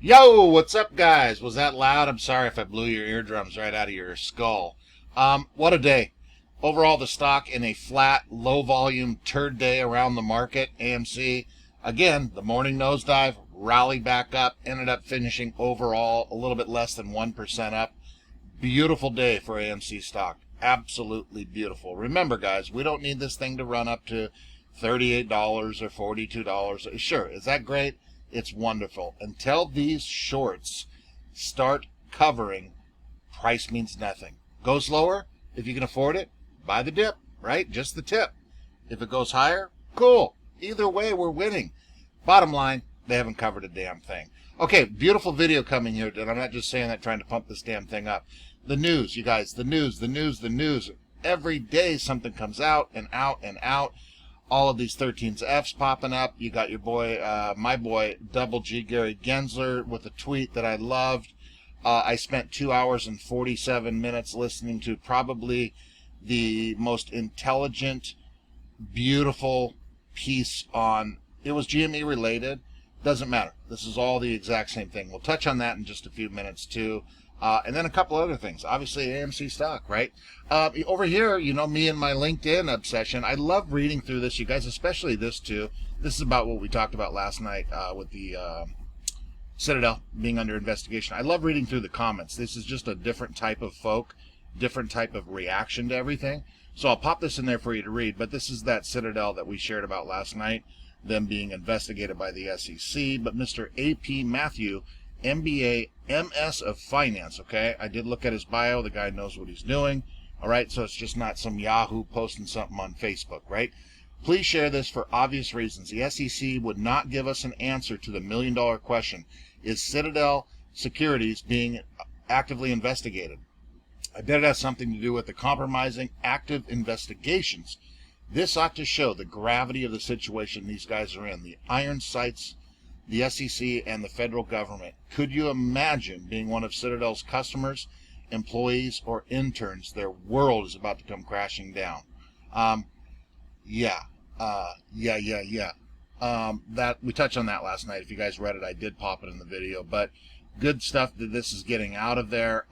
Yo, what's up, guys? Was that loud? I'm sorry if I blew your eardrums right out of your skull. What a day. Overall, the stock in a flat, low volume turd day around the market. AMC, again, the morning nosedive, rally back up, ended up finishing overall a little bit less than 1% up. Beautiful day for AMC stock. Absolutely beautiful. Remember, guys, we don't need this thing to run up to $38 or $42. Sure, is that great? It's wonderful. Until these shorts start covering, price means nothing. Goes lower, if you can afford it, buy the dip, right? Just the tip. If it goes higher, cool. Either way, we're winning. Bottom line, they haven't covered a damn thing. Okay, beautiful video coming here, and I'm not just saying that trying to pump this damn thing up. The news, you guys, the news. Every day something comes out and out and out. All of these 13s Fs popping up. You got your boy, my boy, Double G Gary Gensler with a tweet that I loved. I spent 2 hours and 47 minutes listening to probably the most intelligent, beautiful piece on, it was GME related. Doesn't matter. This is all the exact same thing. We'll touch on that in just a few minutes too. And then a couple other things. Obviously, AMC stock, right? Over here, you know, me and my LinkedIn obsession. I love reading through this, you guys, especially this too. This is about what we talked about last night with the Citadel being under investigation. I love reading through the comments. This is just a different type of folk, different type of reaction to everything. So I'll pop this in there for you to read. But this is that Citadel that we shared about last night, them being investigated by the SEC. But Mr. A.P. Matthew, MBA, MS of Finance, okay? I did look at his bio. The guy knows what he's doing, all right? So it's just not some Yahoo posting something on Facebook, right? Please share this for obvious reasons. The SEC would not give us an answer to the million-dollar question. Is Citadel Securities being actively investigated? I bet it has something to do with the compromising active investigations. This ought to show the gravity of the situation these guys are in. The iron sights, the SEC, and the federal government. Could you imagine being one of Citadel's customers, employees, or interns? Their world is about to come crashing down. Yeah. That we touched on that last night. If you guys read it, I did pop it in the video. But good stuff that this is getting out of there.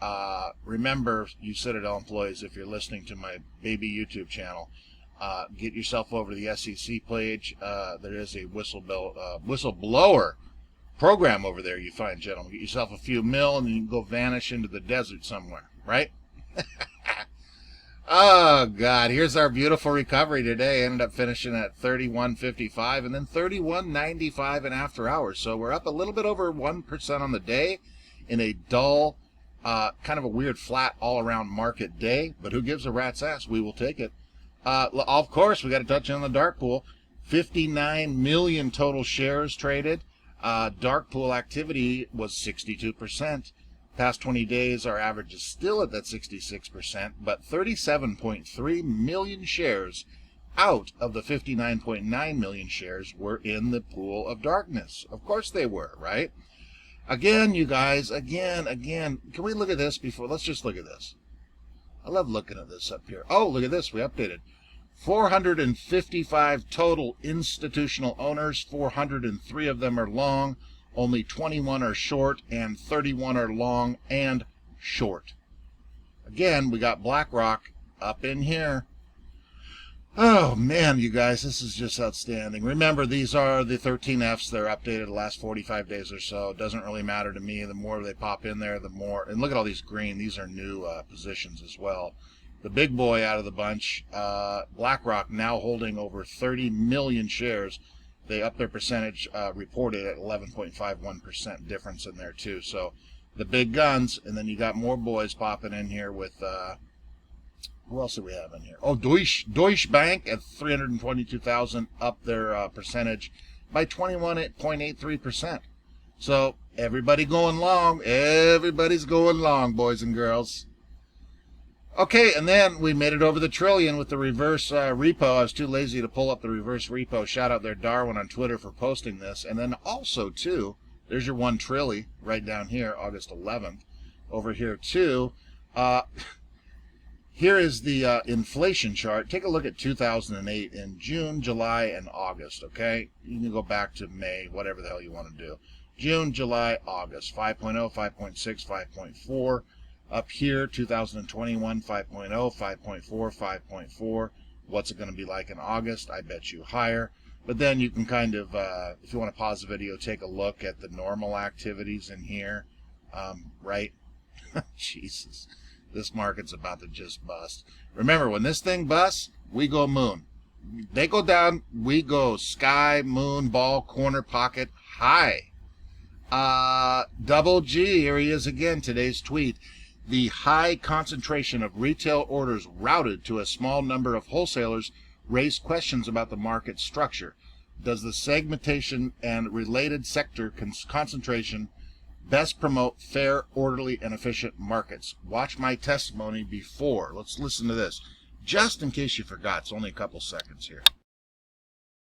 Remember, you Citadel employees, if you're listening to my baby YouTube channel, get yourself over to the SEC page. There is a whistleblower program over there, you fine gentlemen. Get yourself a few mil and you can go vanish into the desert somewhere, right? Oh, God. Here's our beautiful recovery today. Ended up finishing at 31.55 and then 31.95 in after hours. So we're up a little bit over 1% on the day in a dull, kind of a weird, flat, all-around market day. But who gives a rat's ass? We will take it. Of course, we got to touch on the dark pool. 59 million total shares traded. Dark pool activity was 62%. Past 20 days, our average is still at that 66%, but 37.3 million shares out of the 59.9 million shares were in the pool of darkness. Of course they were, right? Again, you guys, again. Can we look at this before? Let's just look at this. I love looking at this up here. Oh, look at this. We updated. 455 total institutional owners. 403 of them are long. Only 21 are short, and 31 are long and short. Again, we got BlackRock up in here. Oh, man, you guys, this is just outstanding. Remember, these are the 13Fs. They're updated the last 45 days or so. It doesn't really matter to me. The more they pop in there, the more. And look at all these green. These are new positions as well. The big boy out of the bunch, BlackRock, now holding over 30 million shares. They upped their percentage reported at 11.51% difference in there, too. So the big guns, and then you got more boys popping in here with, who else do we have in here? Oh, Deutsche Bank at 322,000, up their percentage by 21.83%. So everybody going long. Everybody's going long, boys and girls. Okay, and then we made it over the trillion with the reverse repo. I was too lazy to pull up the reverse repo. Shout out there, Darwin, on Twitter for posting this. And then also, too, there's your 1 trilly right down here, August 11th. Over here, too, Here is the inflation chart. Take a look at 2008 in June, July, and August, okay? You can go back to May, whatever the hell you want to do. June, July, August, 5.0, 5.6, 5.4. Up here, 2021, 5.0, 5.4, 5.4. What's it going to be like in August? I bet you higher. But then you can kind of, if you want to pause the video, take a look at the normal activities in here, right? Jesus. This market's about to just bust. Remember, when this thing busts, we go moon. They go down, we go sky, moon, ball, corner, pocket, high. Double G, here he is again, today's tweet. The high concentration of retail orders routed to a small number of wholesalers raised questions about the market structure. Does the segmentation and related sector concentration best promote fair, orderly, and efficient markets? Watch my testimony before. Let's listen to this. Just in case you forgot, it's only a couple seconds here.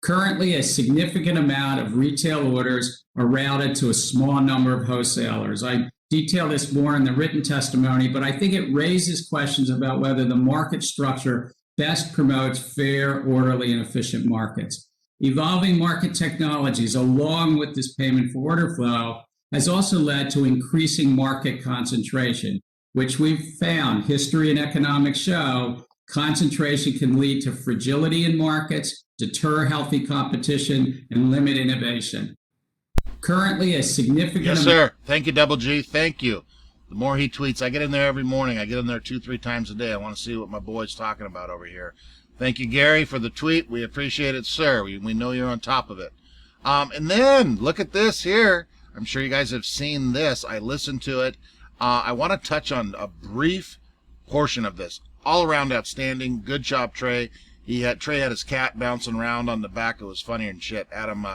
Currently, a significant amount of retail orders are routed to a small number of wholesalers. I detail this more in the written testimony, but I think it raises questions about whether the market structure best promotes fair, orderly, and efficient markets. Evolving market technologies, along with this payment for order flow, has also led to increasing market concentration, which we've found, history and economics show, concentration can lead to fragility in markets, deter healthy competition, and limit innovation. Currently, a significant... Yes, sir. Thank you, Double G. Thank you. The more he tweets, I get in there every morning. I get in there 2-3 times a day. I want to see what my boy's talking about over here. Thank you, Gary, for the tweet. We appreciate it, sir. We know you're on top of it. And then, look at this here. I'm sure you guys have seen this. I listened to it. I want to touch on a brief portion of this. All around outstanding. Good job, Trey. Trey had his cat bouncing around on the back. It was funny and shit. Adam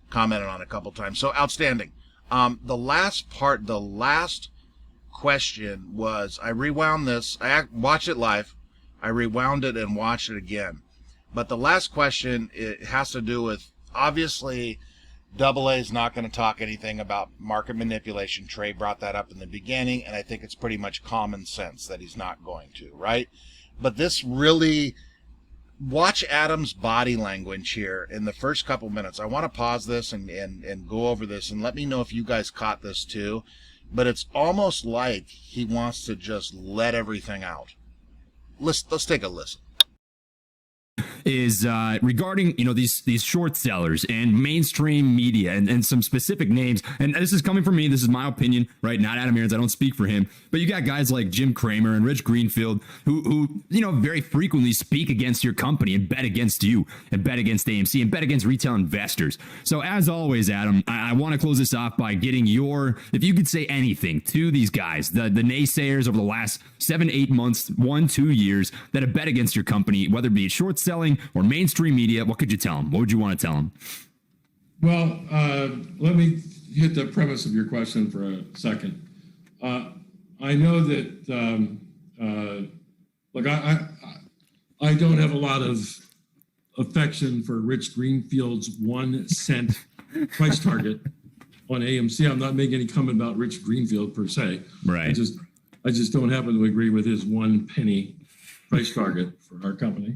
commented on it a couple times. So outstanding. The last question was, I rewound this. I watched it live. I rewound it and watched it again. But the last question, it has to do with, obviously, Double A is not going to talk anything about market manipulation. Trey brought that up in the beginning, and I think it's pretty much common sense that he's not going to, right? But this really, watch Adam's body language here in the first couple minutes. I want to pause this and go over this, and let me know if you guys caught this too. But it's almost like he wants to just let everything out. Let's take a listen. Is regarding these short sellers and mainstream media and some specific names, and this is coming from me, this is my opinion, right? Not Adam Aron's, I don't speak for him, but you got guys like Jim Cramer and Rich Greenfield who very frequently speak against your company and bet against you and bet against AMC and bet against retail investors. So as always, Adam, I want to close this off by getting if you could say anything to these guys, the naysayers over the last 7-8 months, 1-2 years that have bet against your company, whether it be short selling or mainstream media. What could you tell them? What would you want to tell them? Well, let me hit the premise of your question for a second. I know that, look, I don't have a lot of affection for Rich Greenfield's 1 cent price target on AMC. I'm not making any comment about Rich Greenfield per se. Right. I just don't happen to agree with his 1 penny price target for our company.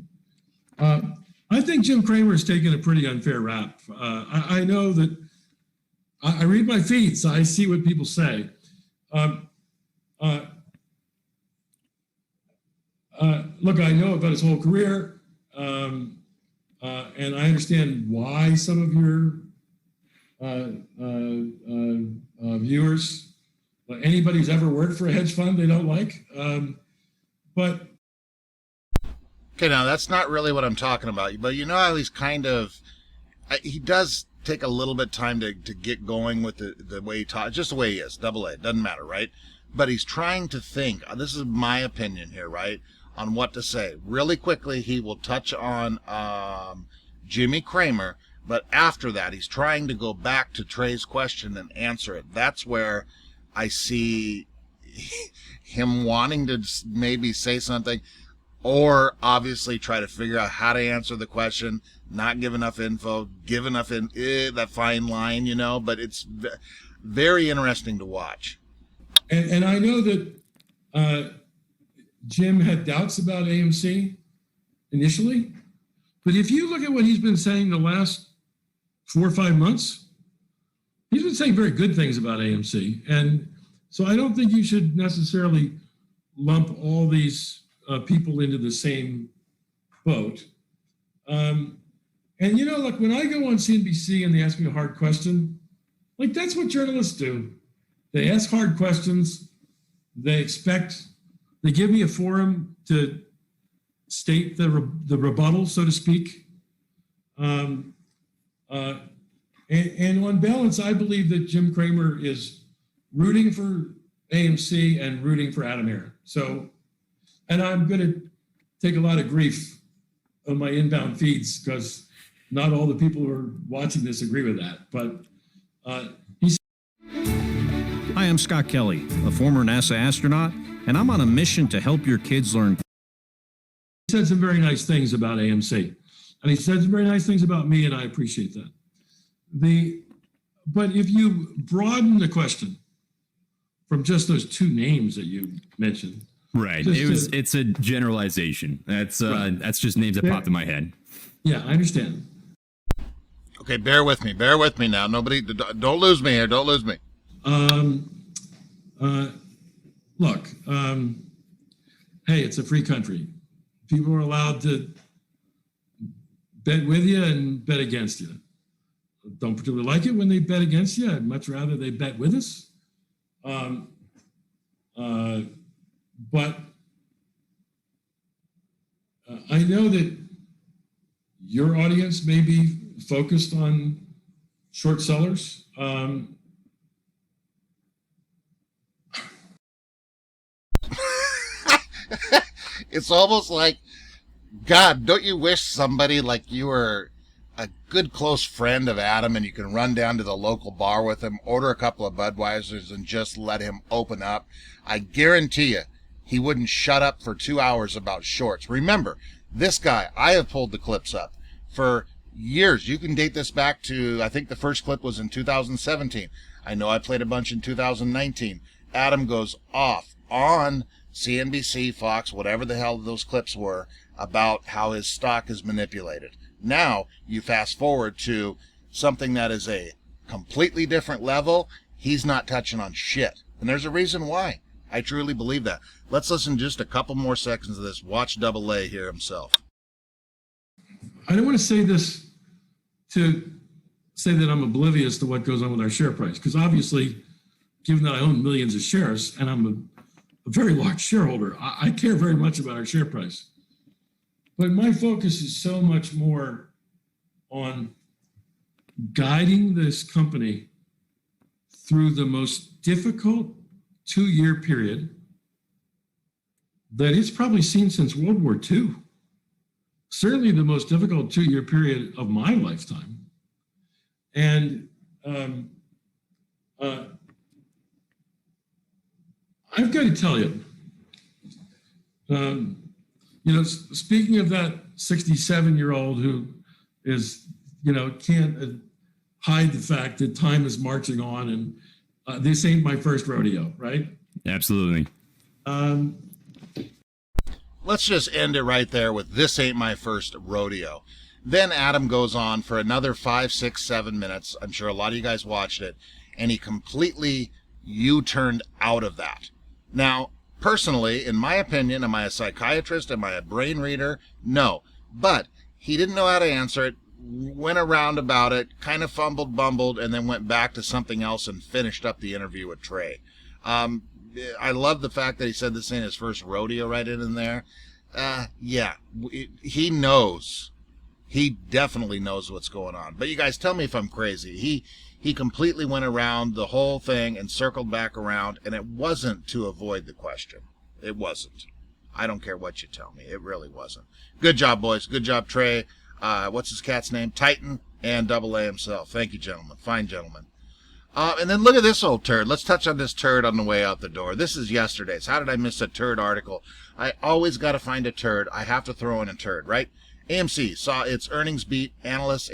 I think Jim Cramer is taking a pretty unfair rap. I know that I read my feeds, so I see what people say. Look, I know about his whole career, and I understand why some of your viewers, anybody who's ever worked for a hedge fund, they don't like. But okay, now that's not really what I'm talking about, but you know how he's he does take a little bit time to get going with the way he talks, just the way he is, Double A, doesn't matter, right? But he's trying to think, this is my opinion here, right, on what to say. Really quickly, he will touch on Jimmy Cramer, but after that, he's trying to go back to Trey's question and answer it. That's where I see him wanting to maybe say something, or obviously try to figure out how to answer the question, not give enough info, give enough that fine line, but it's very interesting to watch. And I know that Jim had doubts about AMC initially. But if you look at what he's been saying the last 4 or 5 months, he's been saying very good things about AMC. And so I don't think you should necessarily lump all these people into the same boat. And like when I go on CNBC and they ask me a hard question, like that's what journalists do. They ask hard questions. They give me a forum to state the rebuttal, so to speak. And on balance, I believe that Jim Cramer is rooting for AMC and rooting for Adam Aron. So, and I'm going to take a lot of grief on my inbound feeds because not all the people who are watching this agree with that. But he's. Hi, I'm Scott Kelly, a former NASA astronaut, and I'm on a mission to help your kids learn. He said some very nice things about AMC, and he said some very nice things about me, and I appreciate that. But if you broaden the question from just those two names that you mentioned, right? It's a generalization. That's just names that popped in my head. Yeah, I understand. Okay, bear with me now. Nobody, don't lose me here. Don't lose me. Look, hey, it's a free country. People are allowed to bet with you and bet against you. Don't particularly like it when they bet against you. I'd much rather they bet with us. But I know that your audience may be focused on short sellers. It's almost like, God, don't you wish somebody like you were a good close friend of Adam and you can run down to the local bar with him, order a couple of Budweisers and just let him open up? I guarantee you he wouldn't shut up for 2 hours about shorts. Remember, this guy, I have pulled the clips up for years. You can date this back to, I think the first clip was in 2017. I know I played a bunch in 2019. Adam goes off on CNBC, Fox, whatever the hell those clips were, about how his stock is manipulated. Now, you fast forward to something that is a completely different level. He's not touching on shit. And there's a reason why. I truly believe that. Let's listen just a couple more seconds of this. Watch Double A here himself. I don't want to say this to say that I'm oblivious to what goes on with our share price, because obviously, given that I own millions of shares and I'm a very large shareholder, I care very much about our share price. But my focus is so much more on guiding this company through the most difficult 2-year period that it's probably seen since World War II. Certainly the most difficult 2-year period of my lifetime. And I've got to tell you, speaking of that 67-year-old who is, can't hide the fact that time is marching on and this ain't my first rodeo, right? Absolutely. Let's just end it right there with "This ain't my first rodeo." Then Adam goes on for another 5, 6, 7 minutes. I'm sure a lot of you guys watched it, and he completely U-turned out of that. Now, personally, in my opinion, am I a psychiatrist? Am I a brain reader? No. But he didn't know how to answer it, went around about it, kind of fumbled, bumbled, and then went back to something else and finished up the interview with Trey. I love the fact that he said this ain't his first rodeo right in there. Yeah, he knows. He definitely knows what's going on. But you guys tell me if I'm crazy. He completely went around the whole thing and circled back around, and it wasn't to avoid the question. It wasn't. I don't care what you tell me. It really wasn't. Good job, boys. Good job, Trey. What's his cat's name? Titan and Double A himself. Thank you, gentlemen. Fine gentlemen. And then look at this old turd. Let's touch on this turd on the way out the door. This is yesterday's. How did I miss a turd article? I always got to find a turd. I have to throw in a turd, right? AMC saw its earnings beat analysts'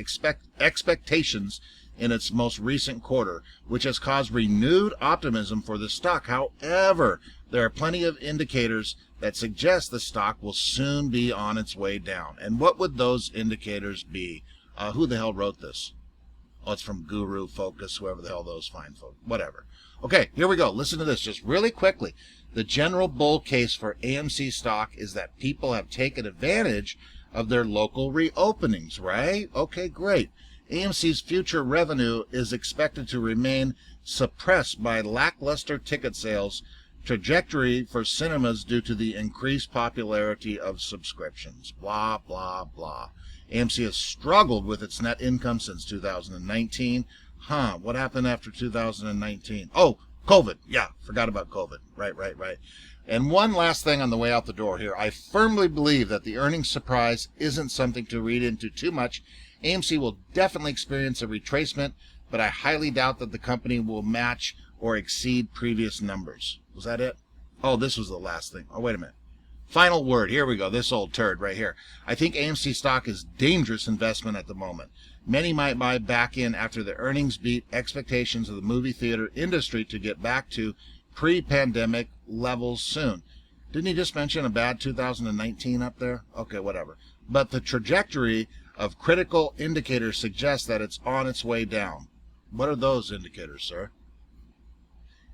expectations in its most recent quarter, which has caused renewed optimism for the stock. However, There are plenty of indicators that suggest the stock will soon be on its way down. And what would those indicators be? Who the hell wrote this? Oh, it's from Guru, Focus, whoever the hell those fine folks, whatever. Okay, here we go. Listen to this just really quickly. The general bull case for AMC stock is that people have taken advantage of their local reopenings, right? Okay, great. AMC's future revenue is expected to remain suppressed by lackluster ticket sales trajectory for cinemas due to the increased popularity of subscriptions. Blah, blah, blah. AMC has struggled with its net income since 2019. What happened after 2019? Oh, COVID. Yeah, forgot about COVID. Right. And one last thing on the way out the door here. I firmly believe that the earnings surprise isn't something to read into too much. AMC will definitely experience a retracement, but I highly doubt that the company will match or exceed previous numbers. Was that it? Oh, this was the last thing. Oh, wait a minute. Final word. Here we go. This old turd right here. I think AMC stock is dangerous investment at the moment. Many might buy back in after the earnings beat expectations of the movie theater industry to get back to pre-pandemic levels soon. Didn't he just mention a bad 2019 up there? Okay, whatever. But the trajectory of critical indicators suggests that it's on its way down. What are those indicators, sir?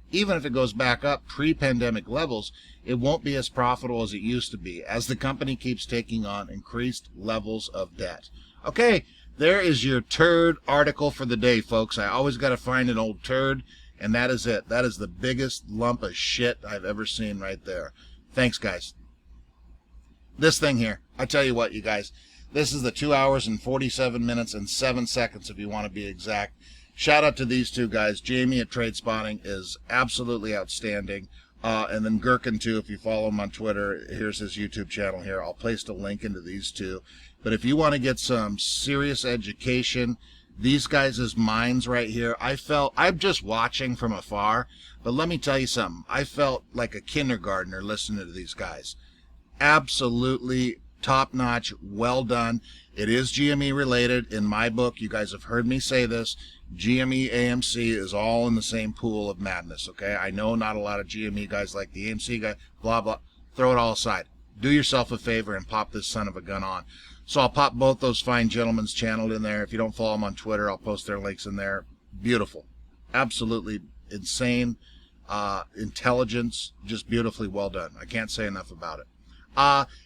Even if it goes back up pre-pandemic levels, it won't be as profitable as it used to be, as the company keeps taking on increased levels of debt. Okay, there is your turd article for the day, folks. I always got to find an old turd, and that is it. That is the biggest lump of shit I've ever seen right there. Thanks, guys. This thing here, I tell you what, you guys, this is the 2 hours and 47 minutes and 7 seconds, if you want to be exact. Shout out to these two guys. Jamie at TradeSpotting is absolutely outstanding. And then Gherkin, too, if you follow him on Twitter. Here's his YouTube channel here. I'll paste a link into these two. But if you want to get some serious education, these guys' minds right here, I'm just watching from afar. But let me tell you something. I felt like a kindergartner listening to these guys. Absolutely top-notch, well done. It is GME related. In my book, you guys have heard me say this, GME, AMC is all in the same pool of madness, okay? I know not a lot of GME guys like the AMC guy, blah, blah. Throw it all aside. Do yourself a favor and pop this son of a gun on. So I'll pop both those fine gentlemen's channel in there. If you don't follow them on Twitter, I'll post their links in there. Beautiful. Absolutely insane. Intelligence, just beautifully well done. I can't say enough about it.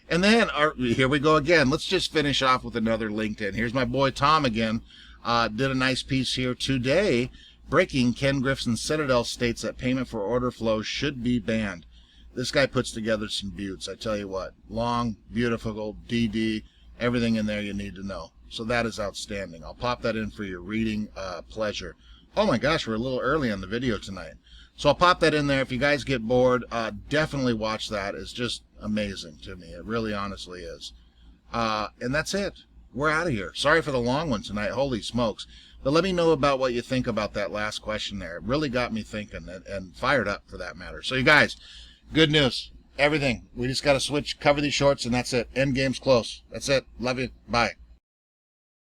And then, here we go again. Let's just finish off with another LinkedIn. Here's my boy Tom again. Did a nice piece here today. Breaking, Ken Griffins Citadel states that payment for order flow should be banned. This guy puts together some buttes. I tell you what. Long, beautiful, DD, everything in there you need to know. So that is outstanding. I'll pop that in for your reading pleasure. Oh my gosh, we're a little early on the video tonight. So I'll pop that in there. If you guys get bored, definitely watch that. It's just amazing to me. It really honestly is. And that's it. We're out of here. Sorry for the long one tonight. Holy smokes. But let me know about what you think about that last question there. It really got me thinking and fired up for that matter. So you guys, good news. Everything. We just got to cover these shorts, and that's it. End game's close. That's it. Love you. Bye.